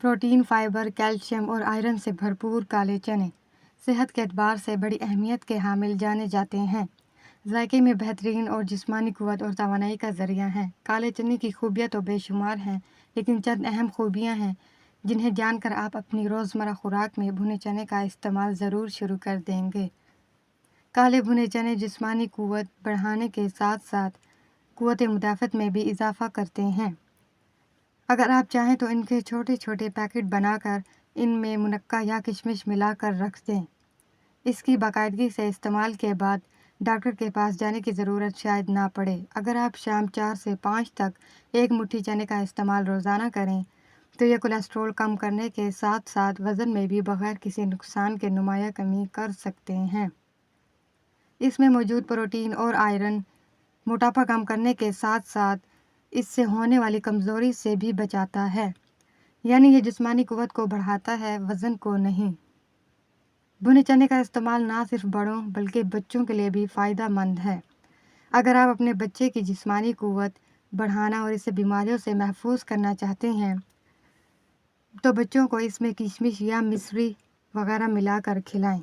Protein, fibre, calcium اور iron سے بھرپور کالے چنے صحت کے اعتبار سے بڑی اہمیت کے حامل جانے جاتے ہیں۔ ذائقے میں بہترین اور جسمانی قوت اور توانائی کا ذریعہ ہیں۔ کالے چنے کی خوبیاں تو بے شمار ہیں، لیکن چند اہم خوبیاں ہیں جنہیں جان کر آپ اپنی روزمرہ خوراک میں بھنے چنے کا استعمال ضرور شروع کر دیں گے۔ کالے بھنے چنے جسمانی قوت بڑھانے کے ساتھ ساتھ قوت مدافعت میں بھی اضافہ کرتے ہیں۔ اگر آپ چاہیں تو ان کے چھوٹے چھوٹے پیکٹ بنا کر ان میں منقع یا کشمش ملا کر رکھ دیں۔ اس کی باقاعدگی سے استعمال کے بعد ڈاکٹر کے پاس جانے کی ضرورت شاید نہ پڑے۔ اگر آپ شام 4 سے 5 تک ایک مٹھی چنے کا استعمال روزانہ کریں تو یہ کولیسٹرول کم کرنے کے ساتھ ساتھ وزن میں بھی بغیر کسی نقصان کے نمایاں کمی کر سکتے ہیں۔ اس میں موجود پروٹین اور آئرن موٹاپا کم کرنے کے ساتھ ساتھ اس سے ہونے والی کمزوری سے بھی بچاتا ہے، یعنی یہ جسمانی قوت کو بڑھاتا ہے، وزن کو نہیں۔ بھنے چنے کا استعمال نہ صرف بڑوں بلکہ بچوں کے لیے بھی فائدہ مند ہے۔ اگر آپ اپنے بچے کی جسمانی قوت بڑھانا اور اسے بیماریوں سے محفوظ کرنا چاہتے ہیں تو بچوں کو اس میں کشمش یا مصری وغیرہ ملا کر کھلائیں۔